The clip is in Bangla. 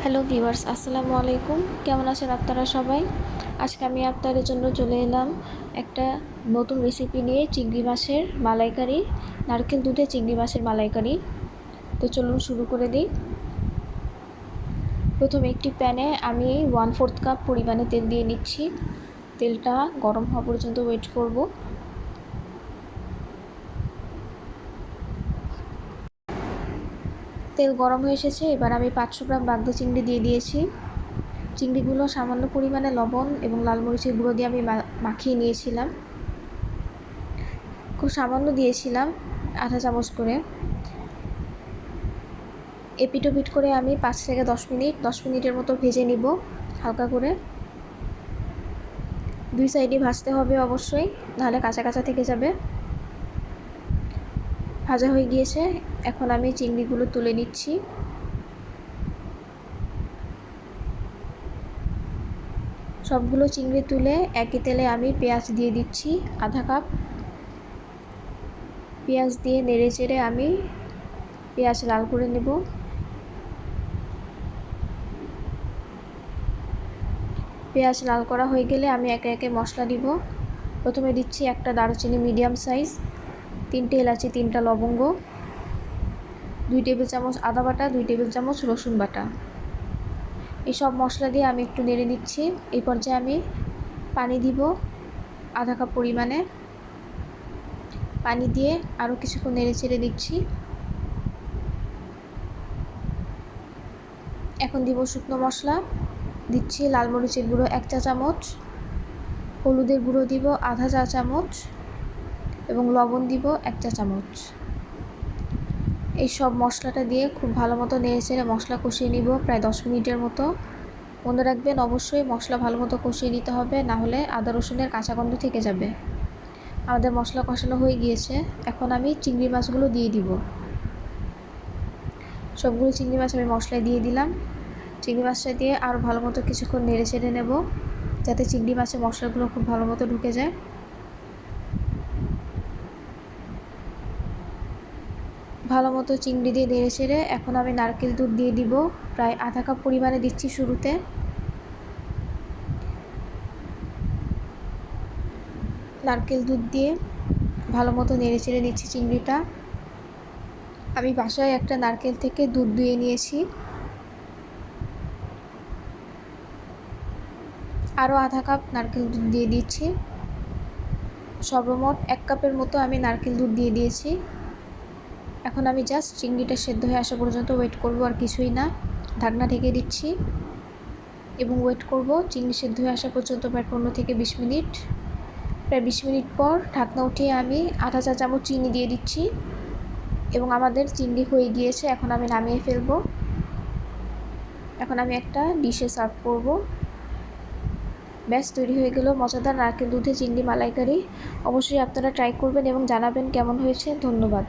হ্যালো ভিউয়ার্স, আসসালামু আলাইকুম। কেমন আছেন আপনারা সবাই? আজকে আমি আপনাদের জন্য চলে এলাম একটা নতুন রেসিপি নিয়ে, চিংড়ি মাছের মালাইকারি, নারকেল দুধে চিংড়ি মাছের মালাইকারি। তো চলুন শুরু করে দিই। প্রথমে একটি প্যানে আমি 1/4 কাপ পরিমাণে তেল দিয়ে নিচ্ছি। তেলটা গরম হওয়া পর্যন্ত ওয়েট করব। তেল গরম হয়ে এসেছে, এবার আমি 500 গ্রাম বাগদা চিংড়ি দিয়ে দিয়েছি। চিংড়িগুলো সামান্য পরিমাণে লবণ এবং লাল মরিচের গুঁড়ো দিয়ে আমি মাখিয়ে নিয়েছিলাম। খুব সামান্য দিয়েছিলাম, আধা চামচ করে। এপিটোপিট করে আমি 5 থেকে 10 মিনিটের মতো ভেজে নিব হালকা করে। দুই সাইডে ভাজতে হবে অবশ্যই, নাহলে কাঁচা কাঁচা থেকে যাবে। ভাজা হয়ে গিয়েছে, এখন আমি চিংড়িগুলো তুলে নিচ্ছি। সবগুলো চিংড়ি তুলে একই তেলে আমি পেঁয়াজ দিয়ে দিচ্ছি আধা কাপ। পেঁয়াজ দিয়ে নেড়ে চেড়ে আমি পেঁয়াজ লাল করে নেব। পেঁয়াজ লাল করা হয়ে গেলে আমি একে একে মশলা দিব। প্রথমে দিচ্ছি একটা দারুচিনি মিডিয়াম সাইজ, 3টে এলাচি, 3টা লবঙ্গ, 2 টেবিল চামচ আদা বাটা, 2 টেবিল চামচ রসুন বাটা। এই সব মশলা দিয়ে আমি একটু নেড়ে নিচ্ছি। এই পর্যায়ে আমি পানি দিব আধা কাপ পরিমাণে। পানি দিয়ে আরও কিছুক্ষণ নেড়ে চেড়ে দিচ্ছি। এখন দিব শুকনো মশলা। দিচ্ছি লাল মরিচের গুঁড়ো 1 চা চামচ, হলুদের গুঁড়ো দিব আধা চা চামচ এবং লবণ দিব 1 চা চামচ। এই সব মশলাটা দিয়ে খুব ভালো মতো নেড়ে চেড়ে মশলা কষিয়ে নিব প্রায় 10 মিনিটের মতো। মনে রাখবেন, অবশ্যই মশলা ভালো মতো কষিয়ে নিতে হবে, না হলে আদা রসুনের কাঁচা গন্ধ থেকে যাবে। আমাদের মশলা কষানো হয়ে গিয়েছে, এখন আমি চিংড়ি মাছগুলো দিয়ে দিব। সবগুলো চিংড়ি মাছ আমি মশলায় দিয়ে দিলাম। চিংড়ি মাছটা দিয়ে আরও ভালো মতো কিছুক্ষণ নেড়ে চেড়ে নেব, যাতে চিংড়ি মাছের মশলাগুলো খুব ভালো মতো ঢুকে যায়। ভালো মতো চিংড়ি দিয়ে নেড়ে চেড়ে এখন আমি নারকেল দুধ দিয়ে দিব, প্রায় আধা কাপ পরিমাণে দিচ্ছি শুরুতে। নারকেল দুধ দিয়ে ভালো মতো নেড়ে চেড়ে নিচ্ছি চিংড়িটা। আমি বাসায় একটা নারকেল থেকে দুধ দুয়ে নিয়েছি। আরও আধা কাপ নারকেল দুধ দিয়ে দিচ্ছি। সর্বমোট 1 কাপের মতো আমি নারকেল দুধ দিয়ে দিয়েছি। এখন আমি জাস্ট চিংড়িটা সেদ্ধ হয়ে আসা পর্যন্ত ওয়েট করব, আর কিছুই না। ঢাকনা ঢেকে দিচ্ছি এবং ওয়েট করব চিংড়ি সেদ্ধ হয়ে আসা পর্যন্ত, প্রায় 15 থেকে 20 মিনিট। প্রায় 20 মিনিট পর ঢাকনা উঠিয়ে আমি আধা চা চামচ চিনি দিয়ে দিচ্ছি এবং আমাদের চিংড়ি হয়ে গিয়েছে। এখন আমি নামিয়ে ফেলব। এখন আমি একটা ডিশে সার্ভ করব। ব্যাস, তৈরি হয়ে গেল মজাদার নারকেল দুধে চিংড়ি মালাইকারি। অবশ্যই আপনারা ট্রাই করবেন এবং জানাবেন কেমন হয়েছে। ধন্যবাদ।